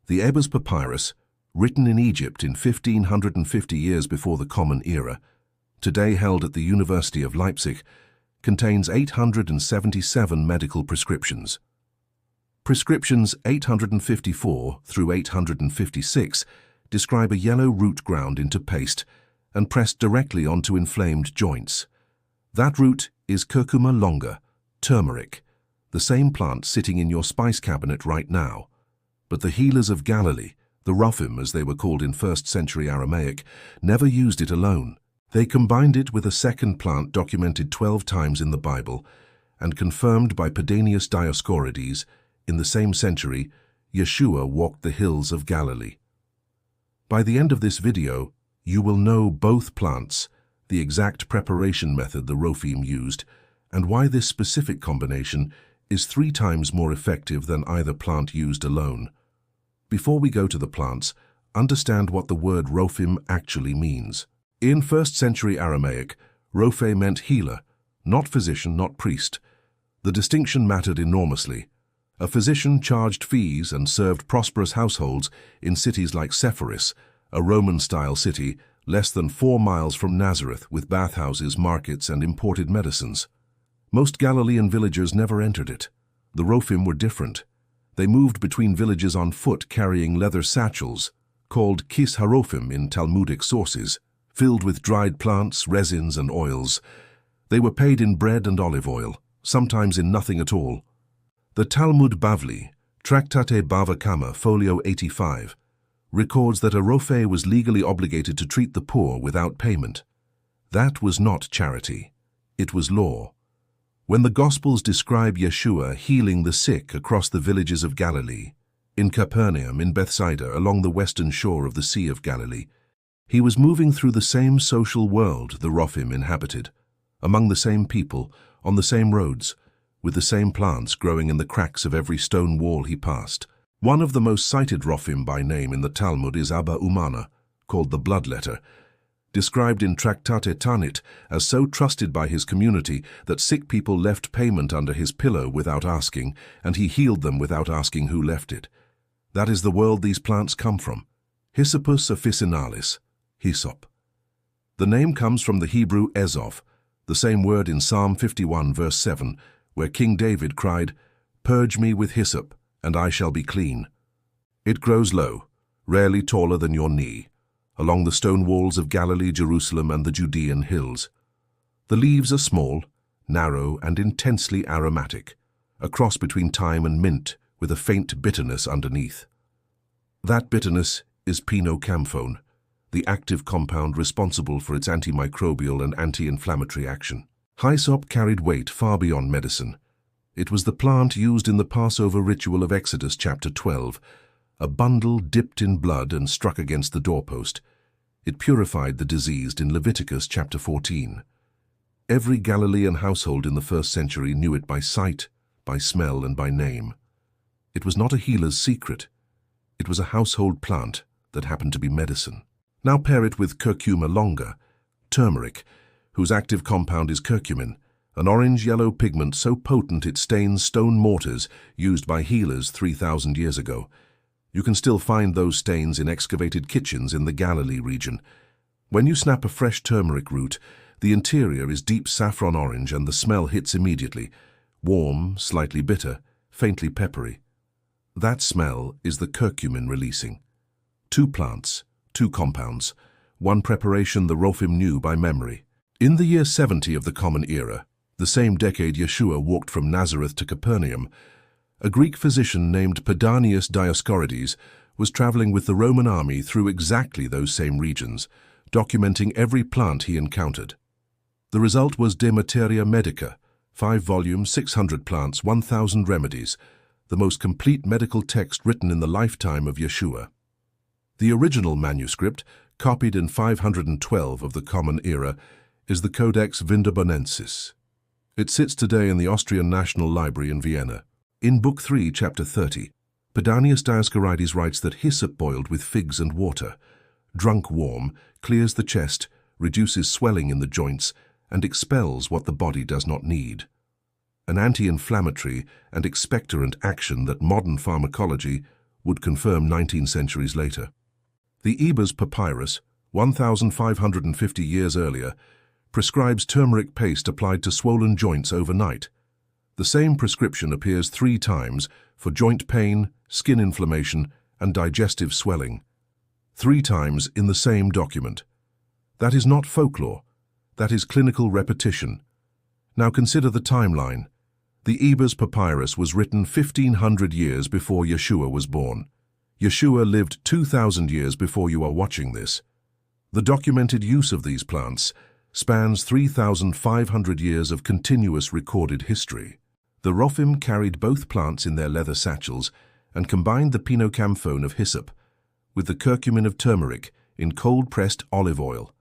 The Ebers Papyrus, written in Egypt in 1550 years before the Common Era, today held at the University of Leipzig, contains 877 medical prescriptions. Prescriptions 854 through 856 describe a yellow root ground into paste and pressed directly onto inflamed joints. That root is curcuma longa, turmeric, the same plant sitting in your spice cabinet right now. But the healers of Galilee, the Rophim as they were called in 1st century Aramaic, never used it alone. They combined it with a second plant documented 12 times in the Bible and confirmed by Pedanius Dioscorides. In the same century, Yeshua walked the hills of Galilee. By the end of this video, you will know both plants, the exact preparation method the Rophim used, and why this specific combination is 3 times more effective than either plant used alone. Before we go to the plants, understand what the word Rophim actually means. In 1st century Aramaic, Rophe meant healer, not physician, not priest. The distinction mattered enormously. A physician charged fees and served prosperous households in cities like Sepphoris, a Roman-style city less than 4 miles from Nazareth, with bathhouses, markets, and imported medicines. Most Galilean villagers never entered it. The Rophim were different. They moved between villages on foot carrying leather satchels, called kis harophim in Talmudic sources, filled with dried plants, resins, and oils. They were paid in bread and olive oil, sometimes in nothing at all. The Talmud Bavli, Tractate Bava Kama, folio 85, records that a Rophe was legally obligated to treat the poor without payment. That was not charity. It was law. When the Gospels describe Yeshua healing the sick across the villages of Galilee, in Capernaum, in Bethsaida, along the western shore of the Sea of Galilee, he was moving through the same social world the Rophim inhabited, among the same people, on the same roads, with the same plants growing in the cracks of every stone wall he passed. One of the most cited Rophim by name in the Talmud is Abba Umana, called the Blood Letter, described in Tractate Tanit as so trusted by his community that sick people left payment under his pillow without asking, and he healed them without asking who left it. That is the world these plants come from. Hyssopus officinalis, Hyssop. The name comes from the Hebrew ezov, the same word in Psalm 51 verse 7, where King David cried, "Purge me with hyssop, and I shall be clean." It grows low, rarely taller than your knee, along the stone walls of Galilee, Jerusalem, and the Judean hills. The leaves are small, narrow, and intensely aromatic, a cross between thyme and mint, with a faint bitterness underneath. That bitterness is pinocamphone, the active compound responsible for its antimicrobial and anti-inflammatory action. Hyssop carried weight far beyond medicine. It was the plant used in the Passover ritual of Exodus chapter 12, a bundle dipped in blood and struck against the doorpost. It purified the diseased in Leviticus chapter 14. Every Galilean household in the 1st century knew it by sight, by smell, and by name. It was not a healer's secret. It was a household plant that happened to be medicine. Now pair it with curcuma longa, turmeric, whose active compound is curcumin, an orange-yellow pigment so potent it stains stone mortars used by healers 3,000 years ago. You can still find those stains in excavated kitchens in the Galilee region. When you snap a fresh turmeric root, the interior is deep saffron orange and the smell hits immediately. Warm, slightly bitter, faintly peppery. That smell is the curcumin releasing. 2 plants, 2 compounds, 1 preparation the Rophim knew by memory. In the year 70 of the Common Era, the same decade Yeshua walked from Nazareth to Capernaum, a Greek physician named Pedanius Dioscorides was traveling with the Roman army through exactly those same regions, documenting every plant he encountered. The result was De Materia Medica, 5 volumes, 600 plants, 1,000 remedies, the most complete medical text written in the lifetime of Yeshua. The original manuscript, copied in 512 of the Common Era, is the Codex Vindobonensis. It sits today in the Austrian National Library in Vienna. In Book 3, Chapter 30, Pedanius Dioscorides writes that hyssop boiled with figs and water, drunk warm, clears the chest, reduces swelling in the joints, and expels what the body does not need. An anti-inflammatory and expectorant action that modern pharmacology, would confirm 19 centuries later. The Ebers Papyrus, 1,550 years earlier, prescribes turmeric paste applied to swollen joints overnight. The same prescription appears 3 times for joint pain, skin inflammation, and digestive swelling. 3 times in the same document. That is not folklore. That is clinical repetition. Now consider the timeline. The Ebers Papyrus was written 1,500 years before Yeshua was born. Yeshua lived 2,000 years before you are watching this. The documented use of these plants spans 3,500 years of continuous recorded history. The Rophim carried both plants in their leather satchels and combined the pinocamphone of Hyssop with the curcumin of turmeric in cold-pressed olive oil,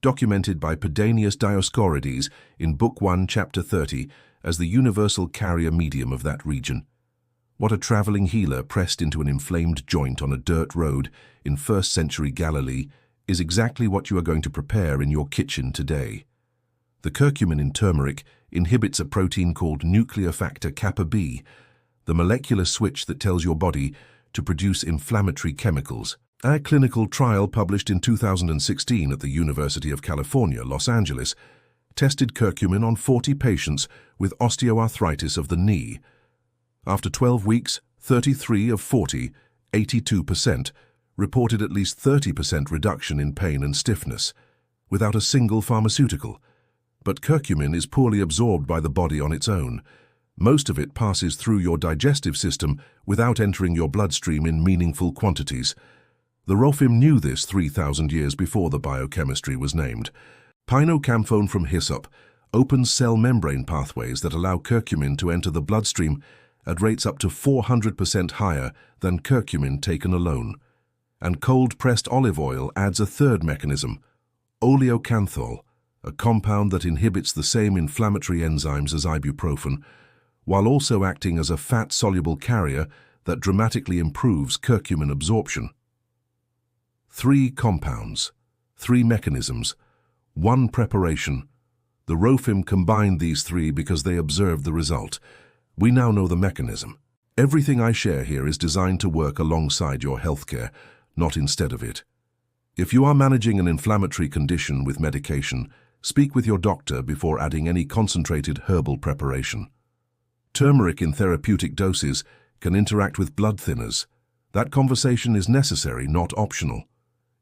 documented by Pedanius Dioscorides in Book 1, Chapter 30, as the universal carrier medium of that region. What a traveling healer pressed into an inflamed joint on a dirt road in 1st century Galilee is exactly what you are going to prepare in your kitchen today. The curcumin in turmeric inhibits a protein called nuclear factor kappa B, the molecular switch that tells your body to produce inflammatory chemicals. A clinical trial published in 2016 at the University of California, Los Angeles, tested curcumin on 40 patients with osteoarthritis of the knee. After 12 weeks, 33 of 40, 82%, reported at least 30% reduction in pain and stiffness, without a single pharmaceutical. But curcumin is poorly absorbed by the body on its own. Most of it passes through your digestive system without entering your bloodstream in meaningful quantities. The Rophim knew this 3,000 years before the biochemistry was named. Pinocamphone from Hyssop opens cell membrane pathways that allow curcumin to enter the bloodstream at rates up to 400% higher than curcumin taken alone. And cold-pressed olive oil adds a third mechanism, oleocanthal, a compound that inhibits the same inflammatory enzymes as ibuprofen, while also acting as a fat-soluble carrier that dramatically improves curcumin absorption. 3 compounds, 3 mechanisms, 1 preparation. The Rophim combined these 3 because they observed the result. We now know the mechanism. Everything I share here is designed to work alongside your healthcare, not instead of it. If you are managing an inflammatory condition with medication, speak with your doctor before adding any concentrated herbal preparation. Turmeric in therapeutic doses can interact with blood thinners. That conversation is necessary, not optional.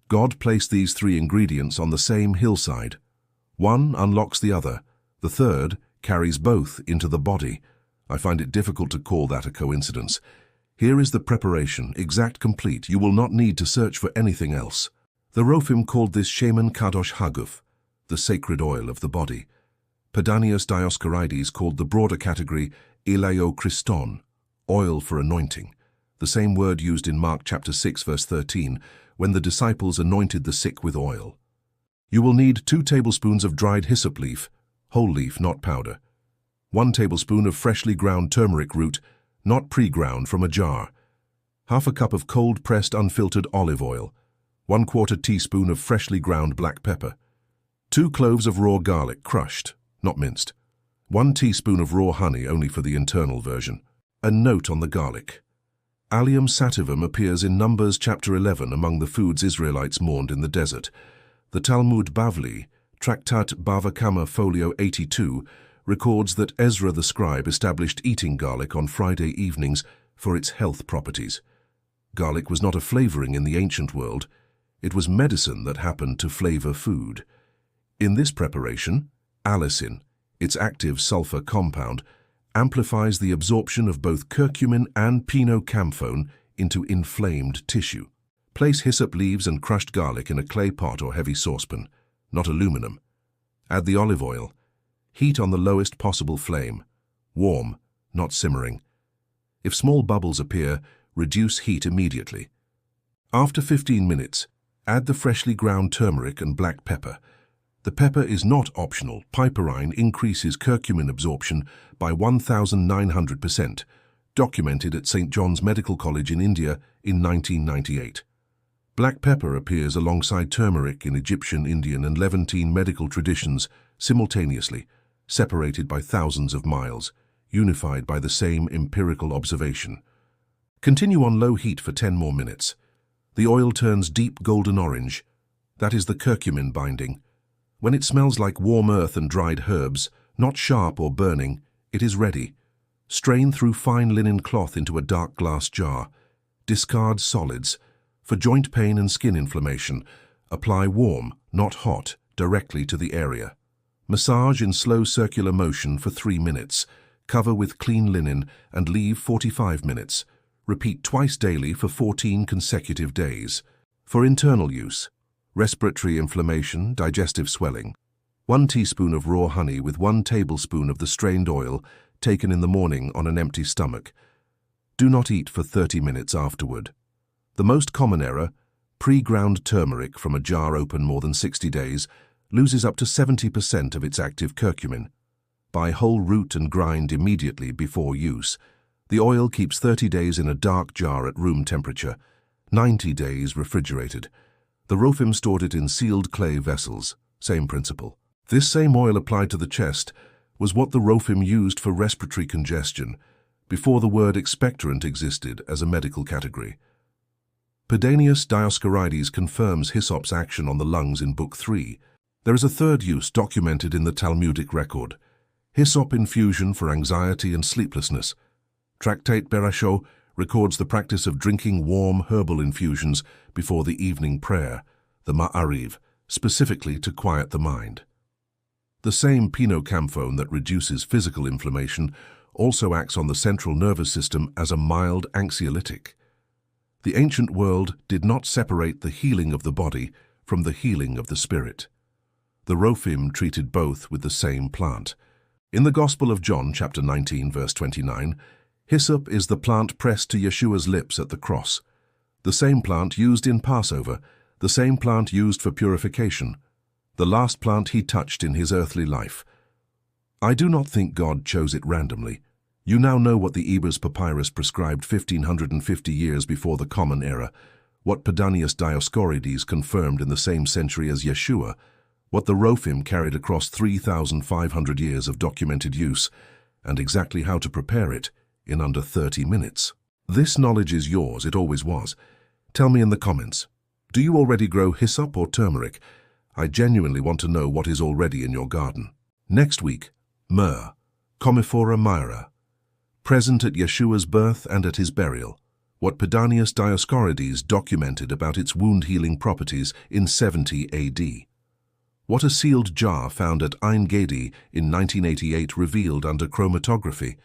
God placed these 3 ingredients on the same hillside. One unlocks the other. The third carries both into the body. I find it difficult to call that a coincidence. Here is the preparation, exact, complete. You will not need to search for anything else. The Rophim called this Shemen Kadosh HaGuf, the sacred oil of the body. Pedanius Dioscorides called the broader category oleocanthal, oil for anointing, the same word used in Mark chapter 6 verse 13, when the disciples anointed the sick with oil. You will need 2 tablespoons of dried hyssop leaf, whole leaf, not powder, 1 tablespoon of freshly ground turmeric root, not pre-ground, from a jar, half a cup of cold-pressed unfiltered olive oil, 1/4 teaspoon of freshly ground black pepper, 2 cloves of raw garlic, crushed, not minced, 1 teaspoon of raw honey, only for the internal version. A note on the garlic. Allium sativum appears in Numbers chapter 11 among the foods Israelites mourned in the desert. The Talmud Bavli, Tractat Bava Kama folio 82, records that Ezra the scribe established eating garlic on Friday evenings for its health properties. Garlic was not a flavoring in the ancient world. It was medicine that happened to flavor food. In this preparation, allicin, its active sulfur compound, amplifies the absorption of both curcumin and pinocamphone into inflamed tissue. Place hyssop leaves and crushed garlic in a clay pot or heavy saucepan, not aluminum. Add the olive oil. Heat on the lowest possible flame. Warm, not simmering. If small bubbles appear, reduce heat immediately. After 15 minutes, add the freshly ground turmeric and black pepper. The pepper is not optional. Piperine increases curcumin absorption by 1,900%, documented at St. John's Medical College in India in 1998. Black pepper appears alongside turmeric in Egyptian, Indian, and Levantine medical traditions simultaneously, separated by thousands of miles, unified by the same empirical observation. Continue on low heat for 10 more minutes. The oil turns deep golden orange. That is the curcumin binding. When it smells like warm earth and dried herbs, not sharp or burning, it is ready. Strain through fine linen cloth into a dark glass jar. Discard solids. For joint pain and skin inflammation, apply warm, not hot, directly to the area. Massage in slow circular motion for 3 minutes. Cover with clean linen and leave 45 minutes. Repeat twice daily for 14 consecutive days. For internal use, respiratory inflammation, digestive swelling. 1 teaspoon of raw honey with 1 tablespoon of the strained oil taken in the morning on an empty stomach. Do not eat for 30 minutes afterward. The most common error, pre-ground turmeric from a jar open more than 60 days, loses up to 70% of its active curcumin. Buy whole root and grind immediately before use. The oil keeps 30 days in a dark jar at room temperature, 90 days refrigerated. The Rophim stored it in sealed clay vessels, same principle. This same oil applied to the chest was what the Rophim used for respiratory congestion before the word expectorant existed as a medical category. Pedanius Dioscorides confirms Hyssop's action on the lungs in Book 3. There is a third use documented in the Talmudic record, Hyssop infusion for anxiety and sleeplessness. Tractate Berachot records the practice of drinking warm herbal infusions before the evening prayer, the Ma'ariv, specifically to quiet the mind. The same pinocamphone that reduces physical inflammation also acts on the central nervous system as a mild anxiolytic. The ancient world did not separate the healing of the body from the healing of the spirit. The Rophim treated both with the same plant. In the Gospel of John, chapter 19, verse 29, hyssop is the plant pressed to Yeshua's lips at the cross. The same plant used in Passover, the same plant used for purification, the last plant he touched in his earthly life. I do not think God chose it randomly. You now know what the Ebers Papyrus prescribed 1550 years before the Common Era, what Pedanius Dioscorides confirmed in the same century as Yeshua, what the Rophim carried across 3,500 years of documented use, and exactly how to prepare it in under 30 minutes. This knowledge is yours, it always was. Tell me in the comments, do you already grow hyssop or turmeric? I genuinely want to know what is already in your garden. Next week, myrrh, Commiphora myra, present at Yeshua's birth and at his burial, what Pedanius Dioscorides documented about its wound-healing properties in 70 AD. What a sealed jar found at Ein Gedi in 1988 revealed under chromatography,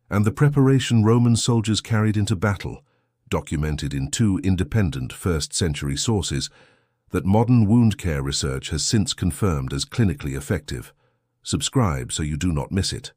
and the preparation Roman soldiers carried into battle, documented in 2 independent first-century sources, that modern wound care research has since confirmed as clinically effective. Subscribe so you do not miss it.